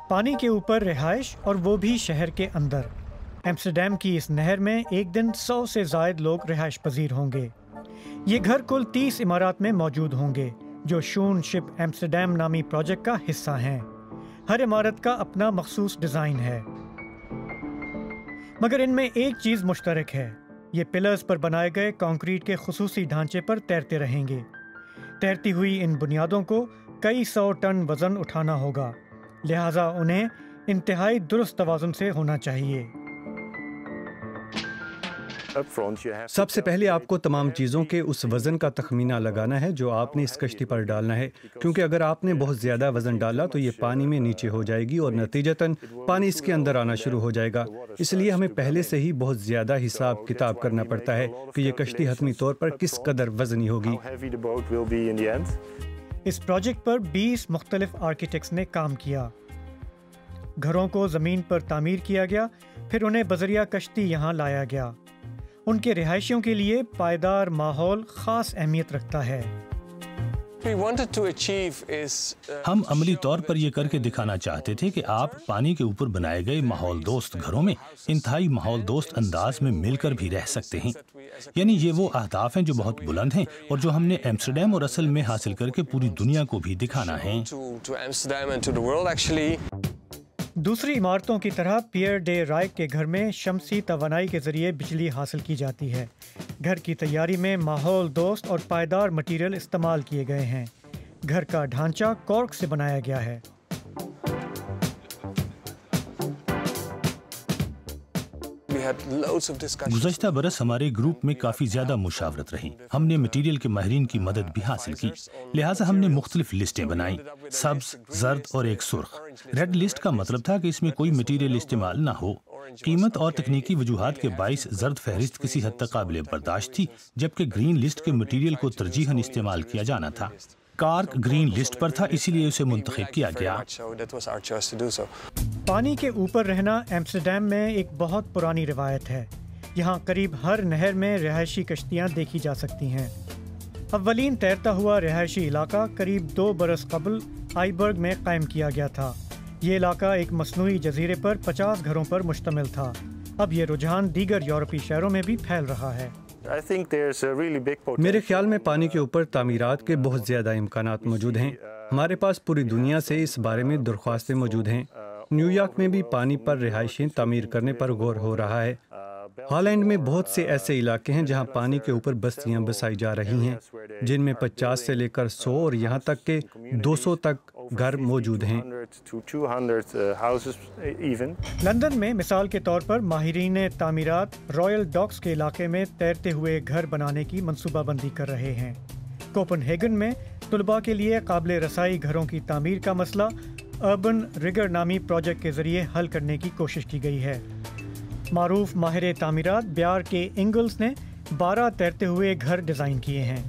پانی کے اوپر رہائش اور وہ بھی شہر کے اندر۔ ایمسٹرڈیم کی اس نہر میں ایک دن 100 سے زائد لوگ رہائش پذیر ہوں گے۔ یہ گھر کل 30 عمارات میں موجود ہوں گے جو شون شپ ایمسٹرڈیم نامی پروجیکٹ کا حصہ ہیں۔ ہر عمارت کا اپنا مخصوص ڈیزائن ہے، مگر ان میں ایک چیز مشترک ہے، یہ پلرز پر بنائے گئے کنکریٹ کے خصوصی ڈھانچے پر تیرتے رہیں گے۔ تیرتی ہوئی ان بنیادوں کو کئی 100 ٹن وزن اٹھانا ہوگا، لہٰذا انہیں انتہائی درست توازن سے ہونا چاہیے۔ سب سے پہلے آپ کو تمام چیزوں کے اس وزن کا تخمینہ لگانا ہے جو آپ نے اس کشتی پر ڈالنا ہے، کیونکہ اگر آپ نے بہت زیادہ وزن ڈالا تو یہ پانی میں نیچے ہو جائے گی اور نتیجتاً پانی اس کے اندر آنا شروع ہو جائے گا۔ اس لیے ہمیں پہلے سے ہی بہت زیادہ حساب کتاب کرنا پڑتا ہے کہ یہ کشتی حتمی طور پر کس قدر وزنی ہوگی۔ اس پروجیکٹ پر 20 مختلف آرکیٹیکٹس نے کام کیا۔ گھروں کو زمین پر تعمیر کیا گیا، پھر انہیں بذریعہ کشتی یہاں لایا گیا۔ ان کے رہائشیوں کے لیے پائیدار ماحول خاص اہمیت رکھتا ہے۔ ہم عملی طور پر یہ کر کے دکھانا چاہتے تھے کہ آپ پانی کے اوپر بنائے گئے ماحول دوست گھروں میں انتہائی ماحول دوست انداز میں مل کر بھی رہ سکتے ہیں۔ یعنی یہ وہ اہداف ہیں جو بہت بلند ہیں اور جو ہم نے ایمسٹرڈیم اور اصل میں حاصل کر کے پوری دنیا کو بھی دکھانا ہے۔ دوسری عمارتوں کی طرح پیئر ڈے رائٹ کے گھر میں شمسی توانائی کے ذریعے بجلی حاصل کی جاتی ہے۔ گھر کی تیاری میں ماحول دوست اور پائیدار مٹیریل استعمال کیے گئے ہیں۔ گھر کا ڈھانچہ کارک سے بنایا گیا ہے۔ گزشتہ برس ہمارے گروپ میں کافی زیادہ مشاورت رہی۔ ہم نے مٹیریل کے ماہرین کی مدد بھی حاصل کی، لہٰذا ہم نے مختلف لسٹیں بنائیں، سبز، زرد اور ایک سرخ۔ ریڈ لسٹ کا مطلب تھا کہ اس میں کوئی مٹیریل استعمال نہ ہو۔ قیمت اور تکنیکی وجوہات کے باعث زرد فہرست کسی حد تک قابل برداشت تھی، جبکہ گرین لسٹ کے مٹیریل کو ترجیحاً استعمال کیا جانا تھا۔ کارک گرین لسٹ پر تھا، اسی لیے اسے منتخب کیا گیا۔ پانی کے اوپر رہنا ایمسٹرڈیم میں ایک بہت پرانی روایت ہے۔ یہاں قریب ہر نہر میں رہائشی کشتیاں دیکھی جا سکتی ہیں۔ اولین تیرتا ہوا رہائشی علاقہ قریب 2 برس قبل آئیبرگ میں قائم کیا گیا تھا۔ یہ علاقہ ایک مصنوعی جزیرے پر 50 گھروں پر مشتمل تھا۔ اب یہ رجحان دیگر یورپی شہروں میں بھی پھیل رہا ہے۔ میرے خیال میں پانی کے اوپر تعمیرات کے بہت زیادہ امکانات موجود ہیں۔ ہمارے پاس پوری دنیا سے اس بارے میں درخواستیں موجود ہیں۔ نیو یارک میں بھی پانی پر رہائشیں تعمیر کرنے پر غور ہو رہا ہے۔ ہالینڈ میں بہت سے ایسے علاقے ہیں جہاں پانی کے اوپر بستیاں بسائی جا رہی ہیں، جن میں 50 سے لے کر 100 اور یہاں تک کہ 200 تک گھر موجود ہیں۔ لندن میں مثال کے طور پر ماہرین تعمیرات رائل ڈاکس کے علاقے میں تیرتے ہوئے گھر بنانے کی منصوبہ بندی کر رہے ہیں۔ کوپن ہیگن میں طلباء کے لیے قابل رسائی گھروں کی تعمیر کا مسئلہ اربن ریگر نامی پروجیکٹ کے ذریعے حل کرنے کی کوشش کی گئی ہے۔ معروف ماہر تعمیرات بیار کے انگلز نے 12 تیرتے ہوئے گھر ڈیزائن کیے ہیں۔